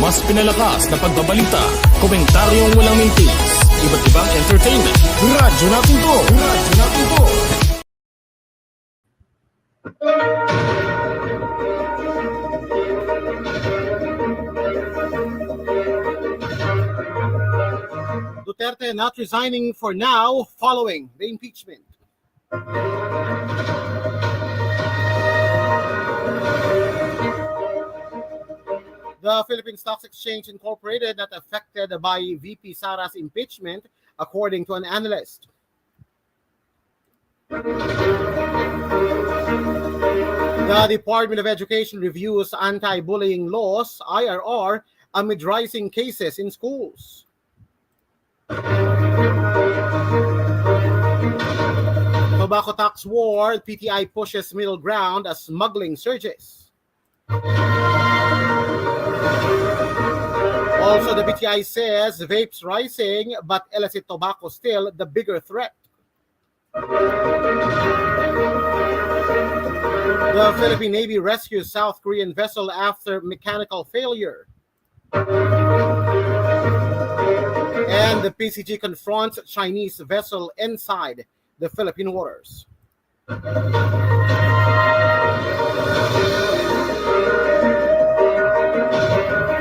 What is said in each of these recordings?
mas pinalakas na pagbabalita, komentaryong walang mintis, iba't ibang entertainment. Radyo natin to! Radyo natin to! Duterte not resigning for now following the impeachment. The Philippine Stock Exchange Incorporated not affected by VP Sara's impeachment, according to an analyst. The Department of Education reviews anti-bullying laws, IRR, amid rising cases in schools. Tobacco tax war, PTI pushes middle ground as smuggling surges. Also, the PTI says vapes rising, but illicit tobacco still the bigger threat. The Philippine Navy rescues South Korean vessel after mechanical failure. And the PCG confronts Chinese vessel inside the Philippine waters.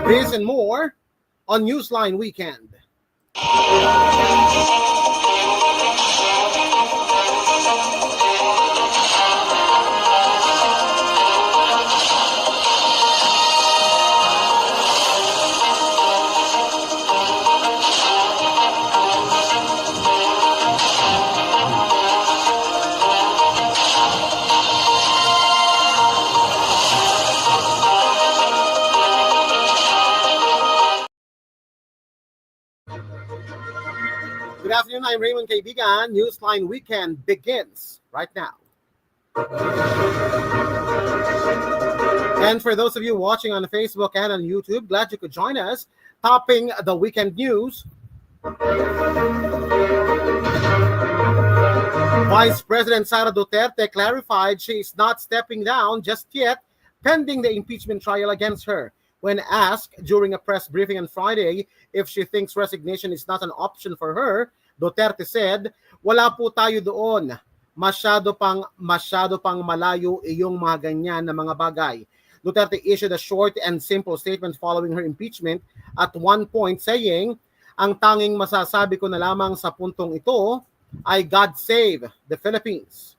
This and more on Newsline Weekend. Good afternoon, I'm Raymond Kaibigan. Newsline Weekend begins right now. And for those of you watching on Facebook and on YouTube, glad you could join us. Topping the weekend news, Vice President Sara Duterte clarified she is not stepping down just yet, pending the impeachment trial against her. When asked during a press briefing on Friday if she thinks resignation is not an option for her, Duterte said, "Wala po tayo doon. Masyado pang malayo iyong mga ganyan na mga bagay." Duterte issued a short and simple statement following her impeachment, at one point saying, "Ang tanging masasabi ko na lamang sa puntong ito ay God save the Philippines."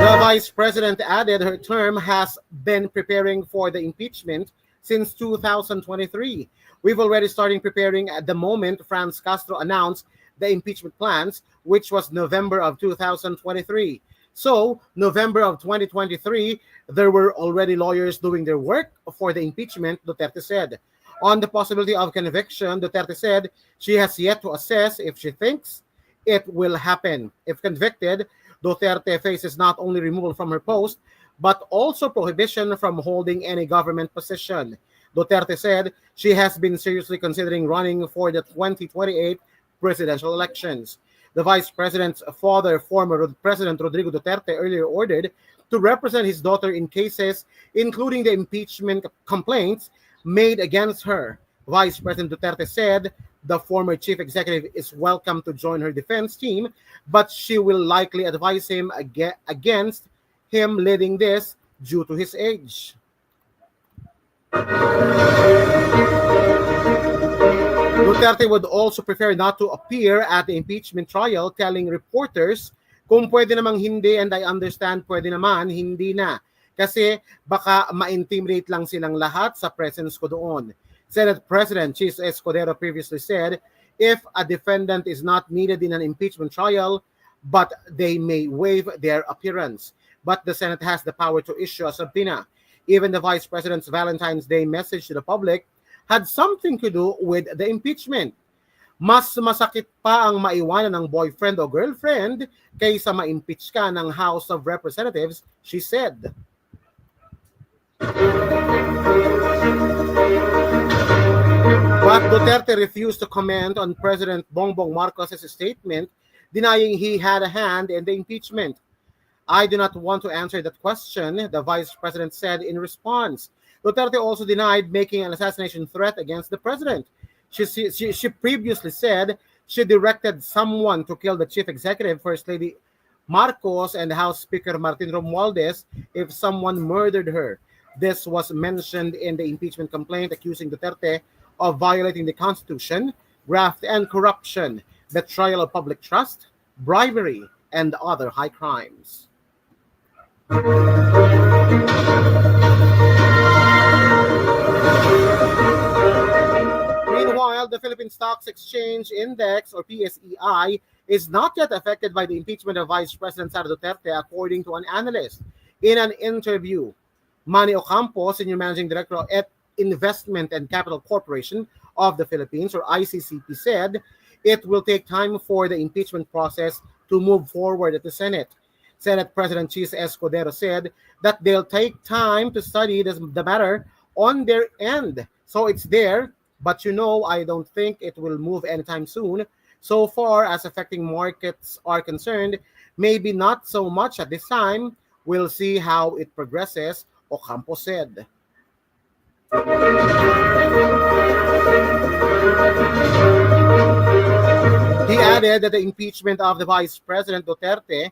The Vice President added her term has been preparing for the impeachment since 2023. We've already started preparing at the moment Franz Castro announced the impeachment plans, which was November of 2023. So, November of 2023, there were already lawyers doing their work for the impeachment, Duterte said. On the possibility of conviction, Duterte said she has yet to assess if she thinks it will happen. If convicted, Duterte faces not only removal from her post, but also prohibition from holding any government position. Duterte said she has been seriously considering running for the 2028 presidential elections. The Vice President's father, former President Rodrigo Duterte, earlier ordered to represent his daughter in cases including the impeachment complaints made against her. Vice President Duterte said the former chief executive is welcome to join her defense team, but she will likely advise him against him leading this due to his age. Duterte would also prefer not to appear at the impeachment trial, telling reporters, "Kung pwede namang hindi and I understand, pwede naman, hindi na. Kasi baka ma-intimidate lang silang lahat sa presence ko doon." Senate President Chis Escudero previously said, if a defendant is not needed in an impeachment trial, but they may waive their appearance. But the Senate has the power to issue a subpoena. Even the Vice President's Valentine's Day message to the public had something to do with the impeachment. Mas masakit pa ang maiwanan ng boyfriend o girlfriend kaysa ma-impeach ka ng House of Representatives, she said. But Duterte refused to comment on President Bongbong Marcos' statement, denying he had a hand in the impeachment. I do not want to answer that question, the vice president said in response. Duterte also denied making an assassination threat against the president. She previously said she directed someone to kill the chief executive, First Lady Marcos, and House Speaker Martin Romualdez if someone murdered her. This was mentioned in the impeachment complaint accusing Duterte of violating the Constitution, graft and corruption, betrayal of public trust, bribery, and other high crimes. Meanwhile, the Philippine Stocks Exchange Index, or PSEI, is not yet affected by the impeachment of Vice President Sara Duterte, according to an analyst. In an interview, Manny Ocampo, Senior Managing Director at Investment and Capital Corporation of the Philippines, or ICCP, said it will take time for the impeachment process to move forward at the Senate. Senate President Chis Escudero said that they'll take time to study the matter on their end. So it's there, but I don't think it will move anytime soon. So far as affecting markets are concerned, maybe not so much at this time. We'll see how it progresses, Ocampo said. He added that the impeachment of the Vice President Duterte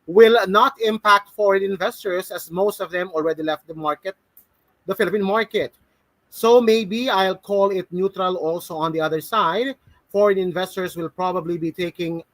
will not impact foreign investors as most of them already left the Philippine market. So maybe I'll call it neutral also on the other side. Foreign investors will probably be taking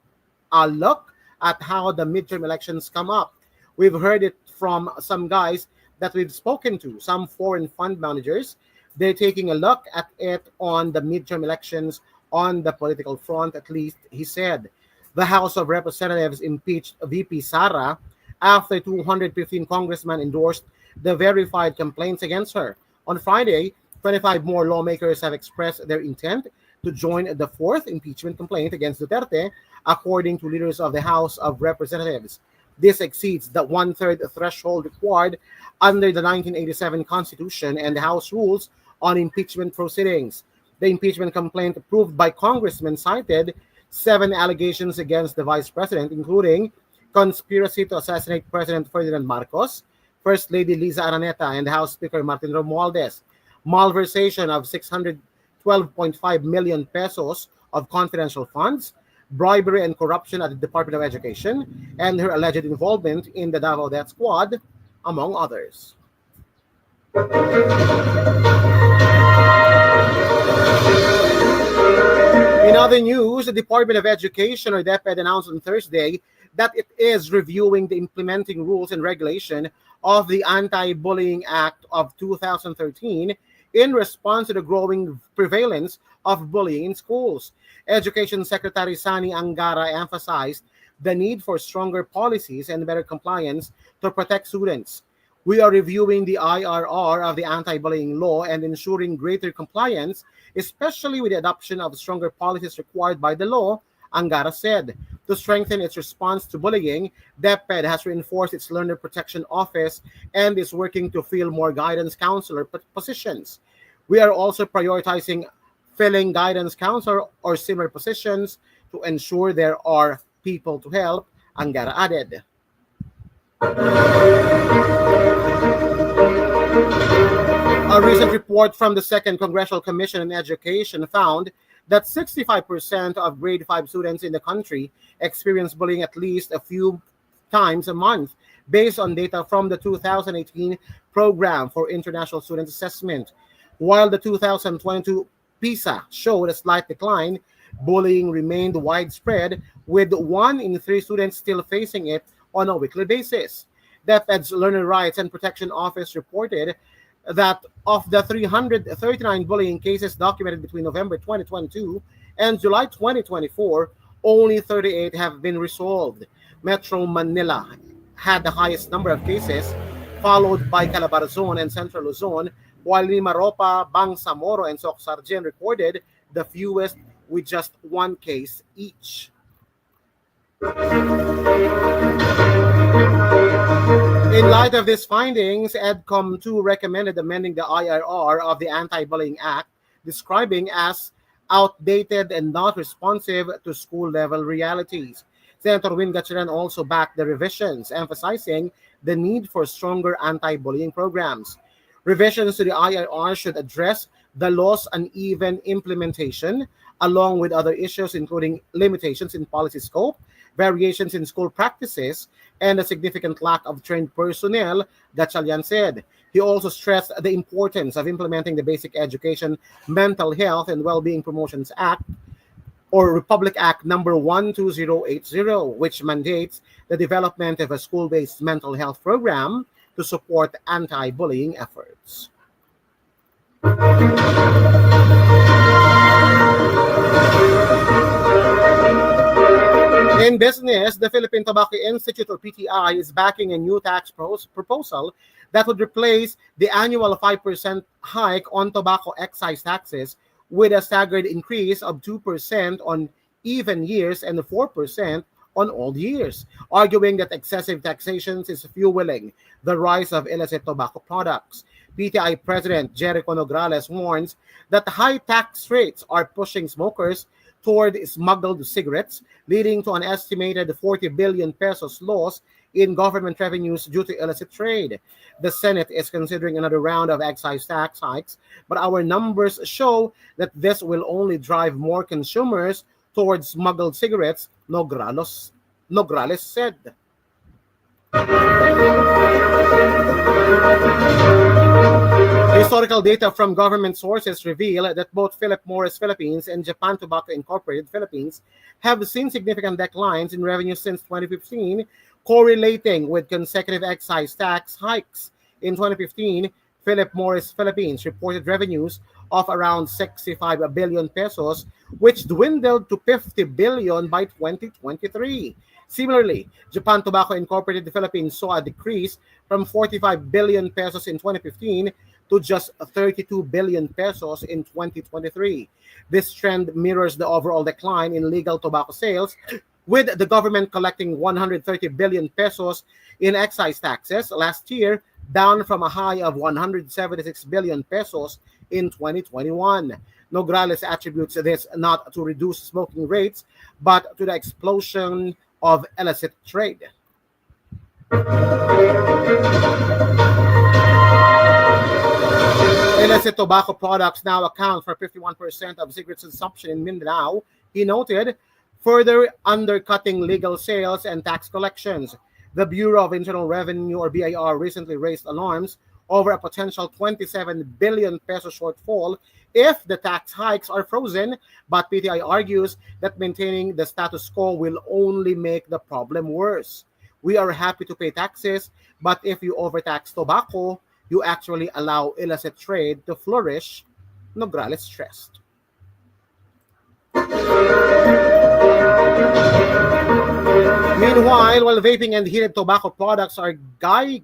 a look at how the midterm elections come up. We've heard it from some guys that we've spoken to, some foreign fund managers. They're taking a look at it on the midterm elections on the political front, at least, he said. The House of Representatives impeached VP Sara after 215 congressmen endorsed the verified complaints against her. On Friday, 25 more lawmakers have expressed their intent to join the fourth impeachment complaint against Duterte, according to leaders of the House of Representatives. This exceeds the one-third threshold required under the 1987 Constitution and the House rules on impeachment proceedings. The impeachment complaint approved by congressmen cited 7 allegations against the vice president, including conspiracy to assassinate President Ferdinand Marcos, First Lady Liza Araneta, and House Speaker Martin Romualdez, malversation of 612.5 million pesos of confidential funds, bribery and corruption at the Department of Education, and her alleged involvement in the Davao Death Squad, among others. In other news, the Department of Education, or DepEd, announced on Thursday that it is reviewing the implementing rules and regulation of the Anti-Bullying Act of 2013 in response to the growing prevalence of bullying in schools. Education Secretary Sani Angara emphasized the need for stronger policies and better compliance to protect students. We are reviewing the IRR of the anti-bullying law and ensuring greater compliance, especially with the adoption of stronger policies required by the law, Angara said. To strengthen its response to bullying, DepEd has reinforced its Learner Protection Office and is working to fill more guidance counselor positions. We are also prioritizing filling guidance counselor or similar positions to ensure there are people to help, Angara added. A recent report from the Second Congressional Commission on Education found that 65% of grade 5 students in the country experience bullying at least a few times a month, based on data from the 2018 Program for International Student Assessment. While the 2022 PISA showed a slight decline, bullying remained widespread, with 1 in 3 students still facing it on a weekly basis. DepEd's Learner Rights and Protection Office reported that of the 339 bullying cases documented between November 2022 and July 2024, only 38 have been resolved. Metro Manila had the highest number of cases, followed by Calabarzon and Central Luzon, while Limaropa, Bangsamoro, and Socsargen recorded the fewest, with just 1 case each. In light of these findings, EDCOM 2 recommended amending the IRR of the Anti-Bullying Act, describing as outdated and not responsive to school-level realities. Senator Win Gatchalian also backed the revisions, emphasizing the need for stronger anti-bullying programs. Revisions to the IIR should address the law's uneven implementation, along with other issues including limitations in policy scope, variations in school practices, and a significant lack of trained personnel, Gatchalian said. He also stressed the importance of implementing the Basic Education, Mental Health, and Wellbeing Promotions Act, or Republic Act number 12080, which mandates the development of a school-based mental health program to support anti-bullying efforts. In business, the Philippine Tobacco Institute, or PTI, is backing a new tax proposal that would replace the annual 5% hike on tobacco excise taxes with a staggered increase of 2% on even years and 4% on odd years, arguing that excessive taxation is fueling the rise of illicit tobacco products. PTI President Jericho Nograles warns that high tax rates are pushing smokers toward smuggled cigarettes, leading to an estimated 40 billion pesos loss in government revenues due to illicit trade. The Senate is considering another round of excise tax hikes, but our numbers show that this will only drive more consumers towards smuggled cigarettes, Nograles said. Historical data from government sources reveal that both Philip Morris Philippines and Japan Tobacco Incorporated Philippines have seen significant declines in revenue since 2015, correlating with consecutive excise tax hikes. In 2015, Philip Morris Philippines reported revenues of around 65 billion pesos, which dwindled to 50 billion by 2023. Similarly, Japan Tobacco Incorporated Philippines saw a decrease from 45 billion pesos in 2015 to just 32 billion pesos in 2023. This trend mirrors the overall decline in legal tobacco sales, with the government collecting 130 billion pesos in excise taxes last year, down from a high of 176 billion pesos in 2021. Nograles attributes this not to reduced smoking rates, but to the explosion of illicit trade. Illicit tobacco products now account for 51% of cigarette consumption in Mindanao, he noted, further undercutting legal sales and tax collections. The Bureau of Internal Revenue, or BIR, recently raised alarms over a potential 27 billion peso shortfall if the tax hikes are frozen, but PTI argues that maintaining the status quo will only make the problem worse. We are happy to pay taxes, but if you overtax tobacco, you actually allow illicit trade to flourish, Nograles stressed. Meanwhile, while vaping and heated tobacco products are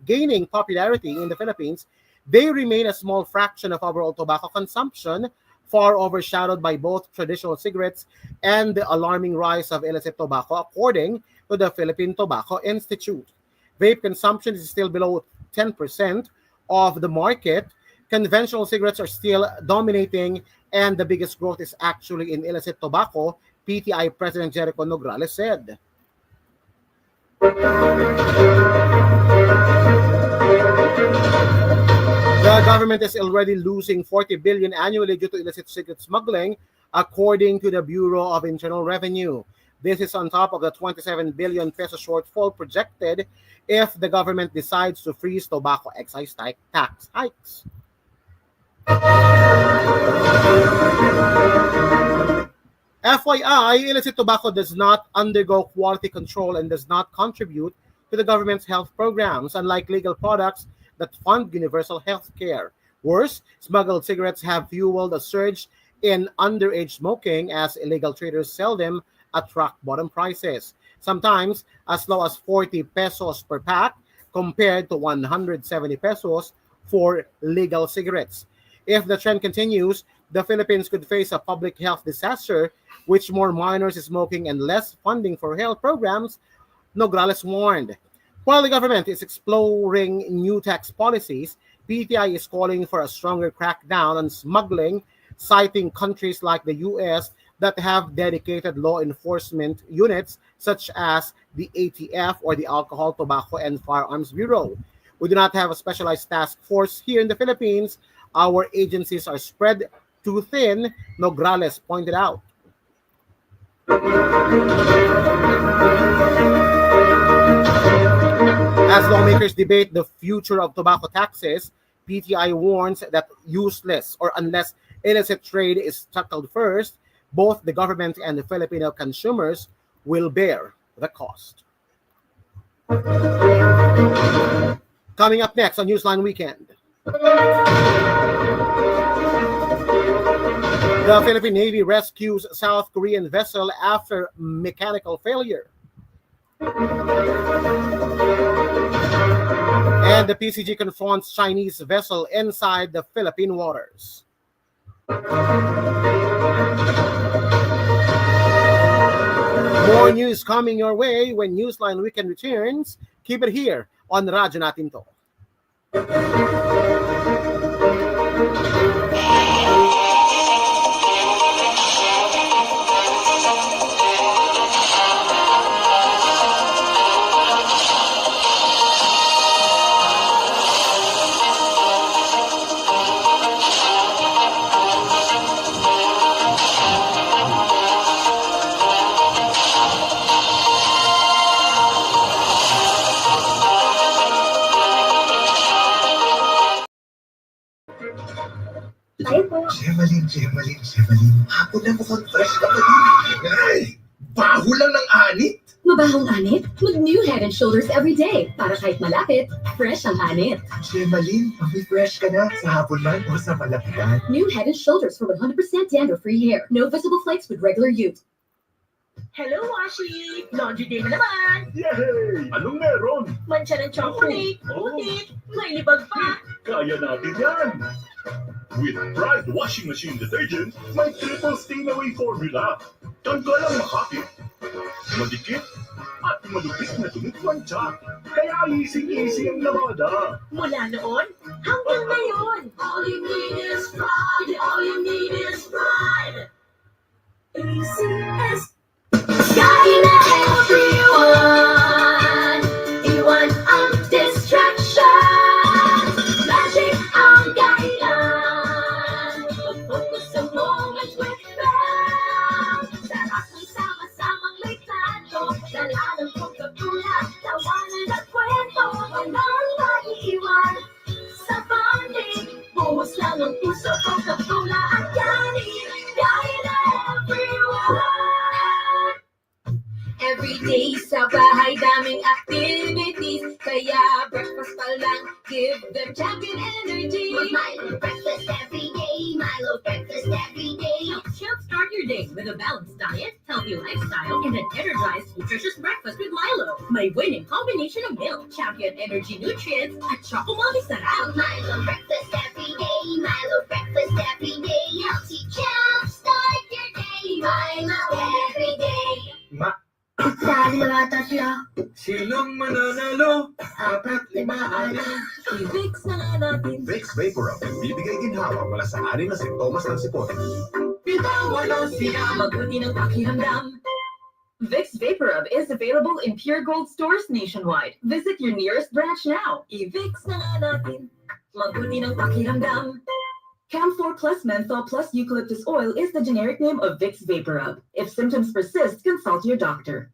gaining popularity in the Philippines, they remain a small fraction of overall tobacco consumption, far overshadowed by both traditional cigarettes and the alarming rise of illicit tobacco, according to the Philippine Tobacco Institute. Vape consumption is still below 10% of the market. Conventional cigarettes are still dominating, and the biggest growth is actually in illicit tobacco, PTI President Jericho Nograles said. The government is already losing 40 billion annually due to illicit cigarette smuggling, according to the Bureau of Internal Revenue. This is on top of the 27 billion peso shortfall projected if the government decides to freeze tobacco excise tax hikes. FYI, illicit tobacco does not undergo quality control and does not contribute to the government's health programs, unlike legal products that fund universal health care. Worse, smuggled cigarettes have fueled a surge in underage smoking as illegal traders sell them at rock-bottom prices, sometimes as low as 40 pesos per pack compared to 170 pesos for legal cigarettes. If the trend continues, the Philippines could face a public health disaster, with more minors smoking and less funding for health programs, Nograles warned. While the government is exploring new tax policies, PTI is calling for a stronger crackdown on smuggling, citing countries like the US that have dedicated law enforcement units such as the ATF or the Alcohol, Tobacco, and Firearms Bureau. We do not have a specialized task force here in the Philippines. Our agencies are spread too thin, Nograles pointed out. As lawmakers debate the future of tobacco taxes, PTI warns that useless or unless illicit trade is tackled first, both the government and the Filipino consumers will bear the cost. Coming up next on Newsline Weekend. The Philippine Navy rescues South Korean vessel after mechanical failure. And the PCG confronts Chinese vessel inside the Philippine waters. More news coming your way when Newsline Weekend returns. Keep it here on Radyo Natin To. Shemalin. Hapon na mukhang fresh ka pa din. Ay, baho lang ng anit. Mabahong anit? Mag-New Head & Shoulders every day para kahit malapit, fresh ang anit. Shemalin, mag-refresh ka na sa hapon man o sa malapitan. New Head & Shoulders for 100% dandruff-free hair. No visible flakes with regular use. Hello, Washi! Laundry day na naman! Yay! Anong meron? Mancha ng chocolate, putik, may libag pa. Kaya natin yan! With Pride Washing Machine Detergent, may triple stain-away formula. Tanggal ang makapit, madikit, at malupit na tumitwantsa. Kaya easy-easy ang lavada. Mula noon hanggang ngayon. All you need is pride. All you need is pride. Easy as sky na everyone. Iwan ang distraction. Magic ang kailan. Focus sa moment with them. Sarap ng sama-samang litrato. Dala ng pagkatula. Tawanan at kwento. Walang maiiwan. Sa bonding. Buhos lang ang puso. Pagkatula at yanin. Dahil na everyone. Everyday sa bahay, daming activities. Kaya breakfast pa lang, give them champion energy. Milo breakfast every day. Milo breakfast every day. Jumpstart your day with a balanced diet, healthy lifestyle, and an energized, nutritious breakfast with Milo. May winning combination of milk, champion energy nutrients, at Choco-Mommy sarap. Milo breakfast every day. Milo breakfast every day. Healthy jumpstart your day. Milo every day. Sabi na tatlo. Silong mananalo, apat libaan na. I-Vicks na nga natin. Vicks Vaporub, bibigay ginhawa mula sa anim na simptomas ng sipon. Bitawan siya, mabuti ng pakiramdam. Vicks Vaporub is available in Pure Gold stores nationwide. Visit your nearest branch now. I-Vicks na nga natin. Mabuti ng pakiramdam. Camphor Plus Menthol Plus Eucalyptus Oil is the generic name of Vicks Vaporub. If symptoms persist, consult your doctor.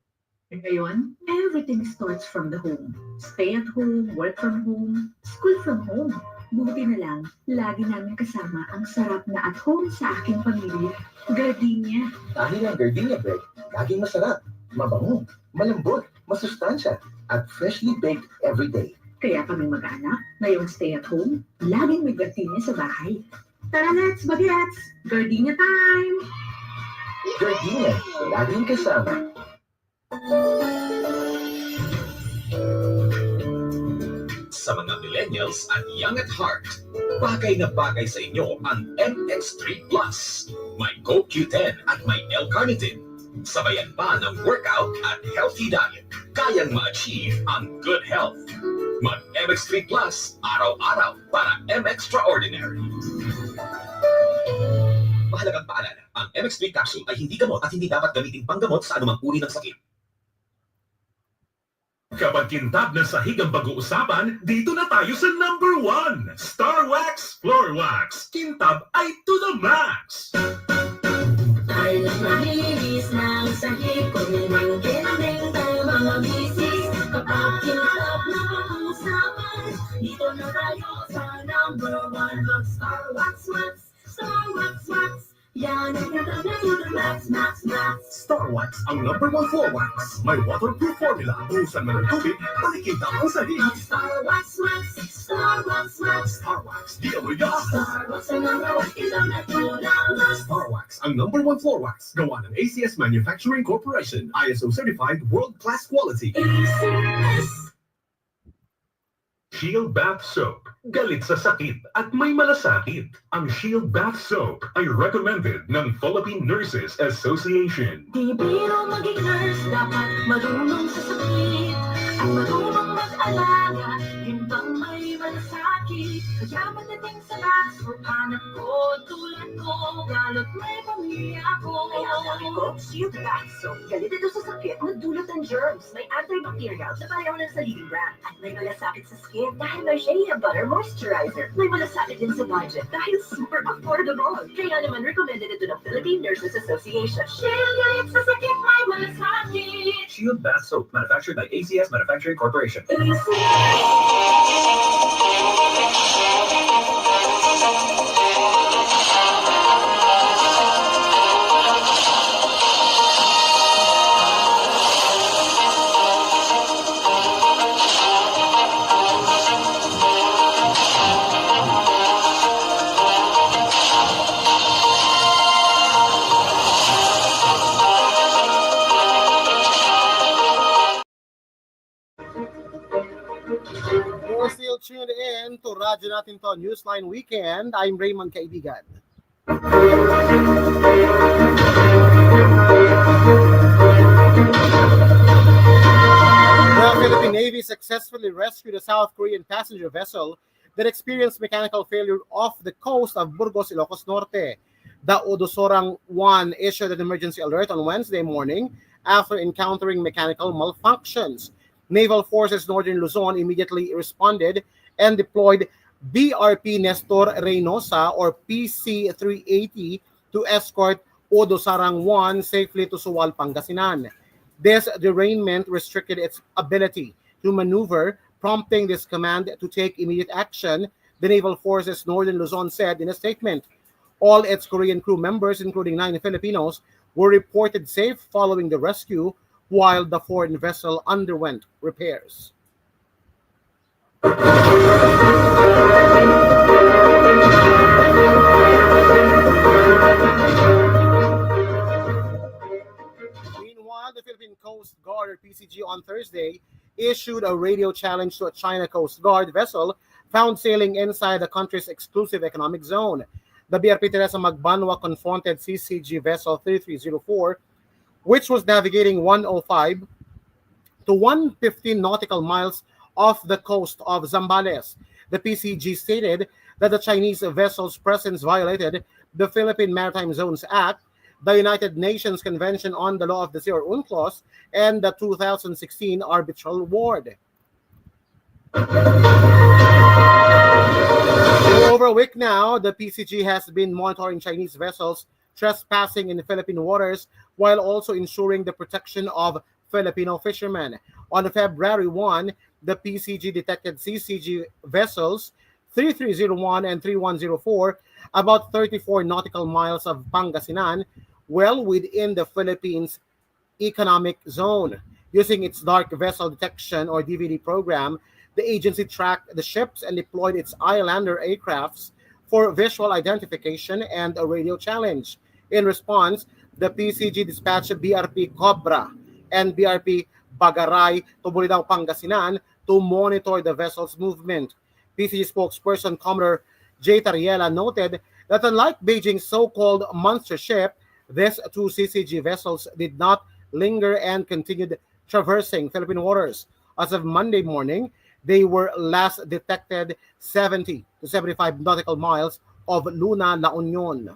Ngayon, everything starts from the home. Stay at home, work from home, school from home. Buti na lang, lagi namin kasama ang sarap na at home sa aking pamilya. Gardenia. Dahil ang gardenia bread, laging masarap, mabango, malambot, masustansya, at freshly baked every day. Kaya kami mag-anak, ngayong stay at home, laging may gardenia sa bahay. Tara, let's bagets! Gardenia time! Gardenia, laging kasama. Sa mga millennials at young at heart, bagay na bagay sa inyo ang MX3 Plus. May CoQ10 at may L-carnitine. Sabayan pa ng workout at healthy diet. Kayang ma-achieve ang good health. Mag-MX3 Plus araw-araw para M-Extraordinary. Mahalagang paalala, ang MX3 capsule ay hindi gamot at hindi dapat gamitin panggamot sa anumang uri ng sakit. Kapag kintab na sahig ang pag-uusapan, dito na tayo sa number 1. Star Wax Floor Wax. Kintab ay to the max. Ay nalilis ng sahig, kumiling-kiling tayo mga bisis. Kapag kintab na usapan, dito na tayo sa number 1. Mag-Star Wax Wax, Star Wax Wax. Yan ang kintab na to the max, max, max. Star Wax ang number 1 floor wax. May waterproof formula. Buhusan mo ng tubig, palikintab ang sahig. Star Wax Wax, Star Wax Wax. Star Wax, di amoy gas. Star Wax ang number 1 kintab na to the max. Star Wax ang number 1 floor wax. Gawa ng ACS Manufacturing Corporation. ISO certified world-class quality. ACS. Shield Bath Soap. Galit sa sakit at may malasakit. Ang Shield Bath Soap ay recommended ng Philippine Nurses Association. Di biro maging nurse, dapat marunong sa sakit at marunong mag-alaga. Yun bang may malasakit? Kaya madating sa bags for anak ko, tulad ko, lalo't may pamilya ko. Kaya ang sabi ko, Shield Bath Soap. Galit ito sa sakit na dulot ng germs. May antibacterial na pareho ng sa leading brand. At may malasakit sa skin dahil may shea butter moisturizer. May malasakit din sa budget dahil super affordable. Kaya naman recommended ito ng Philippine Nurses Association. Shield galit sa sakit, may malasakit. Shield Bath Soap, manufactured by ACS Manufacturing Corporation. You're still tuned in to Radyo Natin To Newsline Weekend. I'm Raymond Kaibigan. The Philippine Navy successfully rescued a South Korean passenger vessel that experienced mechanical failure off the coast of Burgos, Ilocos Norte. The Odosorang 1 issued an emergency alert on Wednesday morning after encountering mechanical malfunctions. Naval Forces Northern Luzon immediately responded and deployed BRP Nestor Reynosa or PC-380 to escort Odosarang 1 safely to Suwal, Pangasinan. This derailment restricted its ability to maneuver, prompting this command to take immediate action, the Naval Forces Northern Luzon said in a statement. All its Korean crew members, including 9 Filipinos, were reported safe following the rescue, while the foreign vessel underwent repairs. Meanwhile, the Philippine Coast Guard, or PCG, on Thursday issued a radio challenge to a China Coast Guard vessel found sailing inside the country's exclusive economic zone. The BRP Teresa Magbanwa confronted CCG vessel 3304, which was navigating 105 to 115 nautical miles off the coast of Zambales. The PCG stated that the Chinese vessel's presence violated the Philippine Maritime Zones Act, the United Nations Convention on the Law of the Sea or UNCLOS, and the 2016 Arbitral Award. For over a week now, the PCG has been monitoring Chinese vessels trespassing in Philippine waters while also ensuring the protection of Filipino fishermen. On February 1, the PCG detected CCG vessels 3301 and 3104 about 34 nautical miles of Pangasinan, well within the Philippines' economic zone. Using its dark vessel detection or DVD program, the agency tracked the ships and deployed its Islander aircrafts for visual identification and a radio challenge. In response, the PCG dispatched BRP Cobra and BRP Bagaray to Bulidao, Pangasinan to monitor the vessel's movement. PCG spokesperson Commodore J. Tariela noted that unlike Beijing's so-called monster ship, these 2 CCG vessels did not linger and continued traversing Philippine waters. As of Monday morning, they were last detected 70 to 75 nautical miles of Luna, La Union.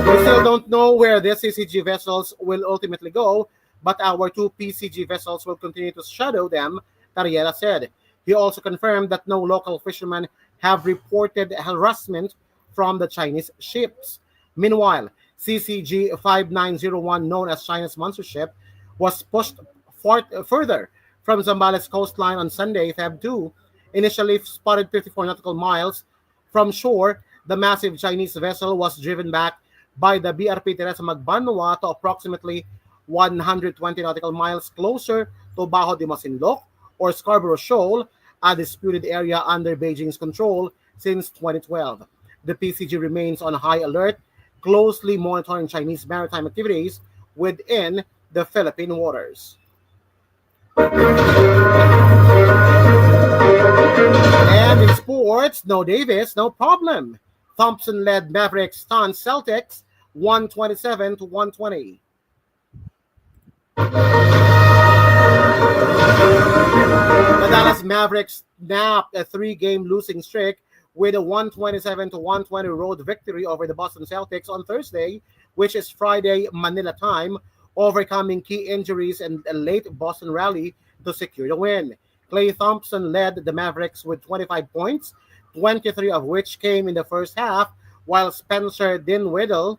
We still don't know where the CCG vessels will ultimately go, but our two PCG vessels will continue to shadow them, Tariela said. He also confirmed that no local fishermen have reported harassment from the Chinese ships. Meanwhile, CCG 5901, known as China's monster ship, was pushed further from Zambales coastline on Sunday, Feb 2. Initially spotted 54 nautical miles from shore, the massive Chinese vessel was driven back by the BRP Teresa Magbanwa to approximately 120 nautical miles closer to Bajo de Masinloc or Scarborough Shoal, a disputed area under Beijing's control since 2012. The PCG remains on high alert, closely monitoring Chinese maritime activities within the Philippine waters. And in sports, no Davis, no problem. Thompson led Mavericks stunned Celtics 127-120. The Dallas Mavericks snapped a 3-game losing streak with a 127-120 road victory over the Boston Celtics on Thursday, which is Friday Manila time, overcoming key injuries and a late Boston rally to secure the win. Klay Thompson led the Mavericks with 25 points, 23 of which came in the first half, while Spencer Dinwiddie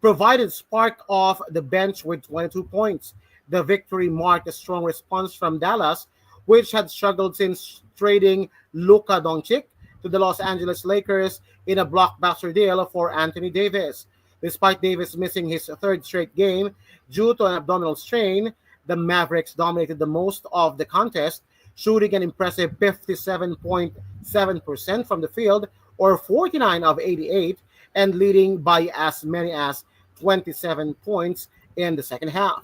provided spark off the bench with 22 points. The victory marked a strong response from Dallas, which had struggled since trading Luka Doncic to the Los Angeles Lakers in a blockbuster deal for Anthony Davis. Despite Davis missing his third straight game due to an abdominal strain, the Mavericks dominated the most of the contest, shooting an impressive 57.7% from the field, or 49 of 88, and leading by as many as 27 points in the second half.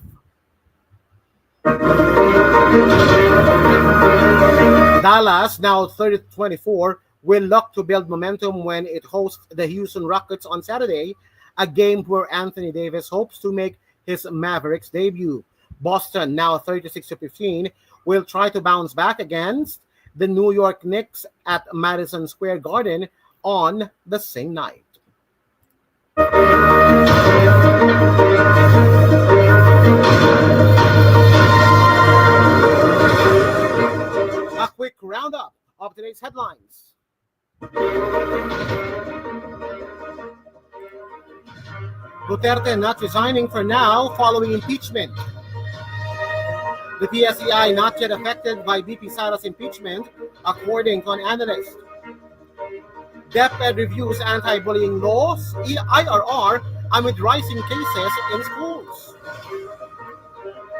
Dallas, now 30-24, will look to build momentum when it hosts the Houston Rockets on Saturday, a game where Anthony Davis hopes to make his Mavericks debut. Boston, now 36-15, will try to bounce back against the New York Knicks at Madison Square Garden on the same night. A quick roundup of today's headlines. Duterte not resigning for now following impeachment. The PSEI not yet affected by BP Sara's impeachment, according to an analyst. DepEd reviews anti-bullying laws, IRR, amid rising cases in schools.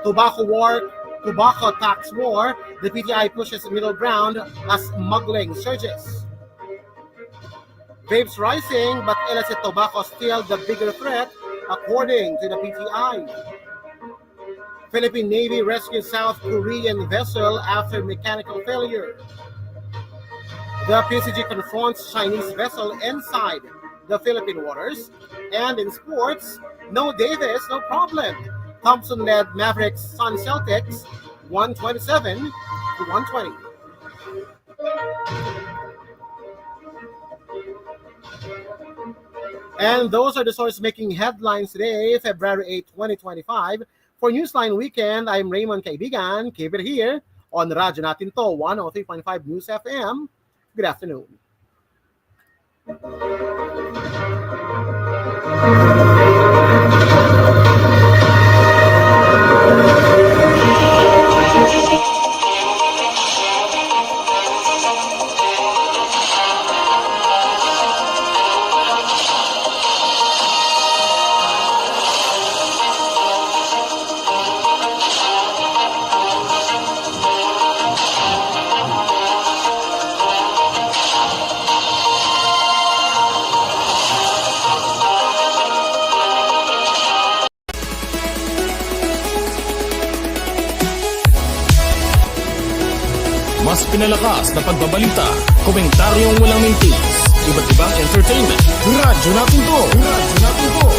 Tobacco tax war, the PTI pushes middle ground as smuggling surges. Vapes rising, but illicit tobacco still the bigger threat, according to the PTI. Philippine Navy rescues South Korean vessel after mechanical failure. The PCG confronts Chinese vessel inside the Philippine waters. And in sports, no Davis, no problem. Thompson led Mavericks Sun Celtics 127-120. And those are the stories making headlines today, February 8, 2025. For Newsline Weekend, I'm Raymond Kaibigan. Keep it here on Radyo Natin To, 103.5 News FM. Good afternoon. Mas pinalakas na pagbabalita, komentaryong walang mintis, iba't ibang entertainment. Radyo natin to! Radyo natin to!